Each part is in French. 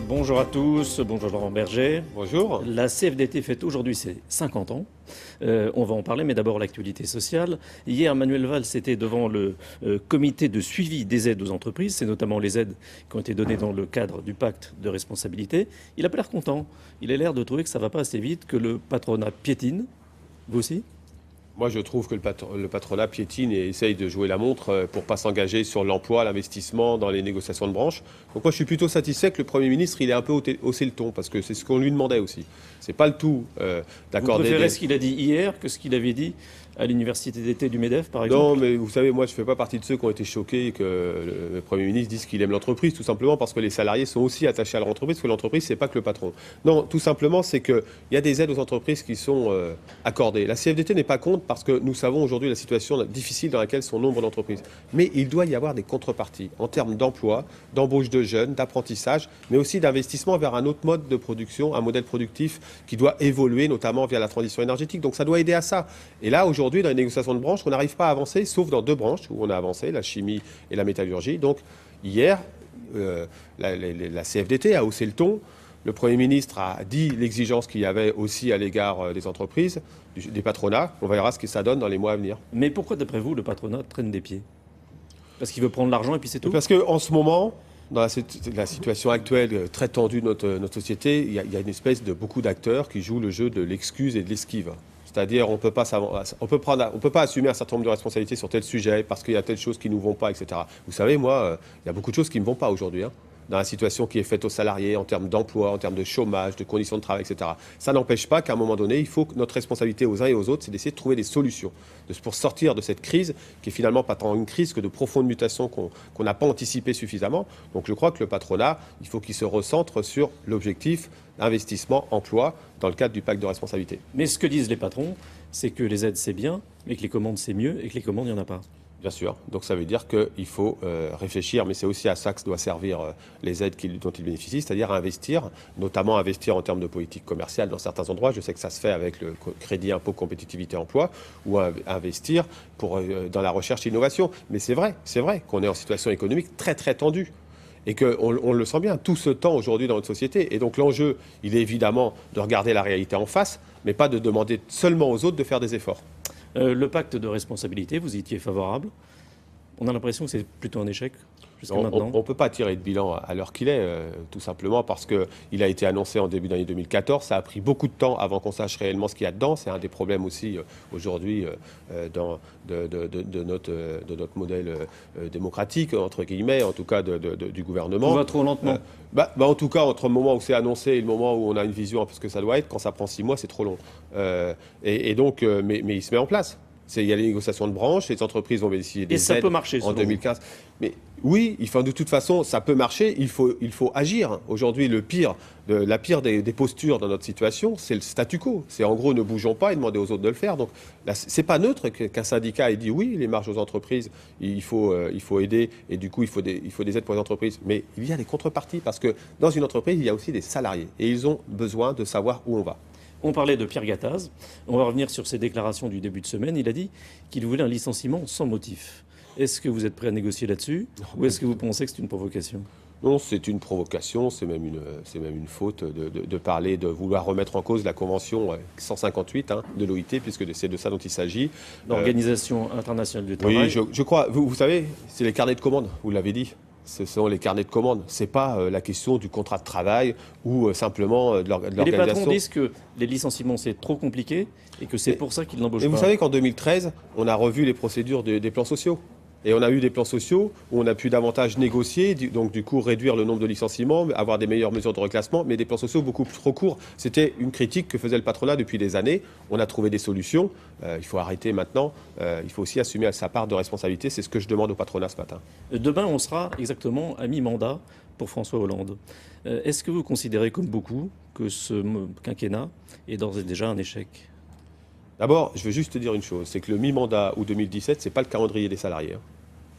Bonjour à tous, bonjour Laurent Berger. Bonjour. La CFDT fête aujourd'hui ses 50 ans. On va en parler, mais d'abord l'actualité sociale. Hier, Manuel Valls était devant le comité de suivi des aides aux entreprises. C'est notamment les aides qui ont été données dans le cadre du pacte de responsabilité. Il a pas l'air content. Il a l'air de trouver que ça ne va pas assez vite, que le patronat piétine. Vous aussi ? Moi, je trouve que le patronat piétine et essaye de jouer la montre pour ne pas s'engager sur l'emploi, l'investissement, dans les négociations de branche. Donc moi, je suis plutôt satisfait que le Premier ministre il ait un peu haussé le ton, parce que c'est ce qu'on lui demandait aussi. C'est pas le tout d'accorder... Vous préférez ce qu'il a dit hier que ce qu'il avait dit à l'université d'été du MEDEF, par exemple? Non, mais vous savez, moi, je ne fais pas partie de ceux qui ont été choqués que le Premier ministre dise qu'il aime l'entreprise, tout simplement parce que les salariés sont aussi attachés à leur entreprise, parce que l'entreprise, c'est pas que le patron. Non, tout simplement, c'est qu'il y a des aides aux entreprises qui sont accordées. La CFDT n'est pas contre parce que nous savons aujourd'hui la situation difficile dans laquelle sont nombre d'entreprises. Mais il doit y avoir des contreparties en termes d'emploi, d'embauche de jeunes, d'apprentissage, mais aussi d'investissement vers un autre mode de production, un modèle productif qui doit évoluer, notamment via la transition énergétique. Donc ça doit aider à ça. Et là, aujourd'hui, dans les négociations de branches, on n'arrive pas à avancer, sauf dans deux branches où on a avancé, la chimie et la métallurgie. Donc hier, la CFDT a haussé le ton. Le Premier ministre a dit l'exigence qu'il y avait aussi à l'égard des entreprises, des patronats. On verra ce que ça donne dans les mois à venir. Mais pourquoi, d'après vous, le patronat traîne des pieds? Parce qu'il veut prendre l'argent et puis c'est tout? Parce qu'en ce moment, dans la situation actuelle très tendue de notre société, il y a une espèce de beaucoup d'acteurs qui jouent le jeu de l'excuse et de l'esquive. C'est-à-dire, on peut pas assumer un certain nombre de responsabilités sur tel sujet parce qu'il y a telle chose qui ne nous vont pas, etc. Vous savez, moi, il y a beaucoup de choses qui ne me vont pas aujourd'hui, dans la situation qui est faite aux salariés, en termes d'emploi, en termes de chômage, de conditions de travail, etc. Ça n'empêche pas qu'à un moment donné, il faut que notre responsabilité aux uns et aux autres, c'est d'essayer de trouver des solutions pour sortir de cette crise, qui est finalement pas tant une crise que de profondes mutations qu'on n'a pas anticipées suffisamment. Donc je crois que le patronat, il faut qu'il se recentre sur l'objectif investissement, emploi, dans le cadre du pacte de responsabilité. Mais ce que disent les patrons, c'est que les aides, c'est bien, mais que les commandes, c'est mieux, et que les commandes, il n'y en a pas. Bien sûr. Donc ça veut dire qu'il faut réfléchir, mais c'est aussi à ça que doivent servir les aides dont ils bénéficient, c'est-à-dire à investir, notamment investir en termes de politique commerciale dans certains endroits. Je sais que ça se fait avec le crédit impôt compétitivité emploi, ou investir dans la recherche et l'innovation. Mais c'est vrai qu'on est en situation économique très très tendue. Et qu'on le sent bien, tout ce temps aujourd'hui dans notre société. Et donc l'enjeu, il est évidemment de regarder la réalité en face, mais pas de demander seulement aux autres de faire des efforts. Le pacte de responsabilité, vous y étiez favorable. On a l'impression que c'est plutôt un échec jusqu'à maintenant. On ne peut pas tirer de bilan à l'heure qu'il est, tout simplement parce qu'il a été annoncé en début d'année 2014. Ça a pris beaucoup de temps avant qu'on sache réellement ce qu'il y a dedans. C'est un des problèmes aussi aujourd'hui de notre modèle démocratique, entre guillemets, en tout cas du gouvernement. Tout va trop lentement. En tout cas, entre le moment où c'est annoncé et le moment où on a une vision un peu ce que ça doit être, quand ça prend 6 mois, c'est trop long. Donc, mais il se met en place. Il y a les négociations de branche, les entreprises vont bénéficier des aides. Et ça peut marcher, en 2015. Mais oui, de toute façon, ça peut marcher. Il faut agir. Aujourd'hui, la pire des postures dans notre situation, c'est le statu quo. C'est en gros, ne bougeons pas et demandez aux autres de le faire. Donc, c'est pas neutre qu'un syndicat ait dit oui, les marges aux entreprises, il faut aider et du coup, il faut des aides pour les entreprises. Mais il y a des contreparties parce que dans une entreprise, il y a aussi des salariés et ils ont besoin de savoir où on va. On parlait de Pierre Gattaz. On va revenir sur ses déclarations du début de semaine. Il a dit qu'il voulait un licenciement sans motif. Est-ce que vous êtes prêt à négocier là-dessus ou est-ce que vous pensez que c'est une provocation? Non, c'est une provocation, c'est même une faute de vouloir remettre en cause la convention 158 de l'OIT, puisque c'est de ça dont il s'agit. L'Organisation internationale du travail. Oui, je crois. Vous savez, c'est les carnets de commandes, vous l'avez dit. Ce sont les carnets de commandes. Ce n'est pas la question du contrat de travail ou simplement de l'organisation. Les patrons disent que les licenciements, c'est trop compliqué et que c'est pour ça qu'ils n'embauchent pas. Et vous savez qu'en 2013, on a revu les procédures des plans sociaux. Et on a eu des plans sociaux où on a pu davantage négocier, donc du coup réduire le nombre de licenciements, avoir des meilleures mesures de reclassement, mais des plans sociaux beaucoup trop courts. C'était une critique que faisait le patronat depuis des années. On a trouvé des solutions. Il faut arrêter maintenant. Il faut aussi assumer sa part de responsabilité. C'est ce que je demande au patronat ce matin. Demain, on sera exactement à mi-mandat pour François Hollande. Est-ce que vous considérez, comme beaucoup, que ce quinquennat est d'ores et déjà un échec ? D'abord, je veux juste te dire une chose, c'est que le mi-mandat ou 2017, ce n'est pas le calendrier des salariés.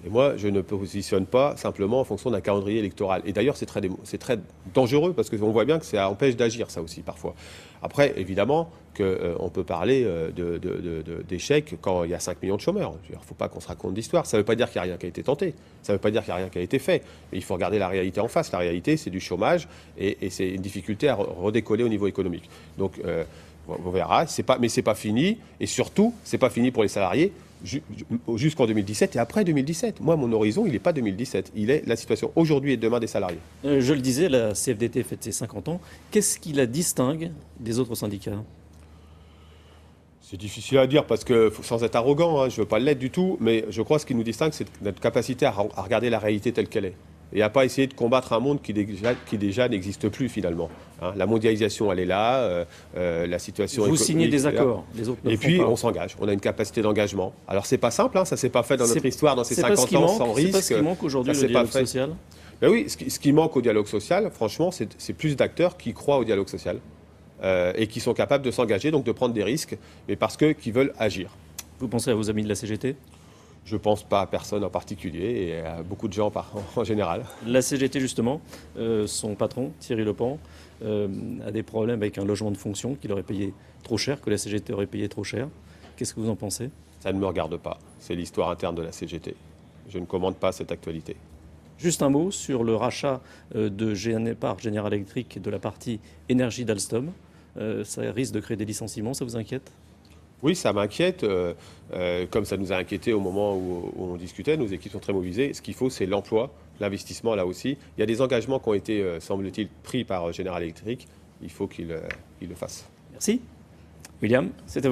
Et moi, je ne positionne pas simplement en fonction d'un calendrier électoral. Et d'ailleurs, c'est très dangereux parce qu'on voit bien que ça empêche d'agir, ça aussi, parfois. Après, évidemment, qu'on peut parler d'échecs quand il y a 5 millions de chômeurs. Il ne faut pas qu'on se raconte d'histoire. Ça ne veut pas dire qu'il n'y a rien qui a été tenté. Ça ne veut pas dire qu'il n'y a rien qui a été fait. Mais il faut regarder la réalité en face. La réalité, c'est du chômage et c'est une difficulté à redécoller au niveau économique. Donc, on verra. Mais ce n'est pas fini. Et surtout, ce n'est pas fini pour les salariés jusqu'en 2017 et après 2017. Moi, mon horizon, il n'est pas 2017. Il est la situation aujourd'hui et demain des salariés. Je le disais, la CFDT fête ses 50 ans. Qu'est-ce qui la distingue des autres syndicats? C'est difficile à dire parce que, sans être arrogant, hein, je ne veux pas l'être du tout, mais je crois que ce qui nous distingue, c'est notre capacité à regarder la réalité telle qu'elle est. Et à ne pas essayer de combattre un monde qui déjà n'existe plus finalement. Hein. La mondialisation, elle est là, la situation... Vous signez des accords, les autres ne Et font puis pas. On s'engage, on a une capacité d'engagement. Alors c'est pas simple, hein, ça ne s'est pas fait dans notre histoire, dans ces 50 ans, sans risque. C'est pas ce qui manque aujourd'hui, le dialogue social? Ben oui, ce qui manque au dialogue social, franchement, c'est plus d'acteurs qui croient au dialogue social et qui sont capables de s'engager, donc de prendre des risques, mais parce qu'ils veulent agir. Vous pensez à vos amis de la CGT? Je ne pense pas à personne en particulier et à beaucoup de gens en général. La CGT, justement, son patron, Thierry Lepan, a des problèmes avec un logement de fonction qu'il aurait payé trop cher, que la CGT aurait payé trop cher. Qu'est-ce que vous en pensez? Ça ne me regarde pas. C'est l'histoire interne de la CGT. Je ne commande pas cette actualité. Juste un mot sur le rachat par General Electric de la partie énergie d'Alstom. Ça risque de créer des licenciements, ça vous inquiète? Oui, ça m'inquiète, comme ça nous a inquiété au moment où on discutait. Nos équipes sont très mobilisées. Ce qu'il faut, c'est l'emploi, l'investissement là aussi. Il y a des engagements qui ont été, semble-t-il, pris par General Electric. Il faut qu'il le fasse. Merci. William, c'était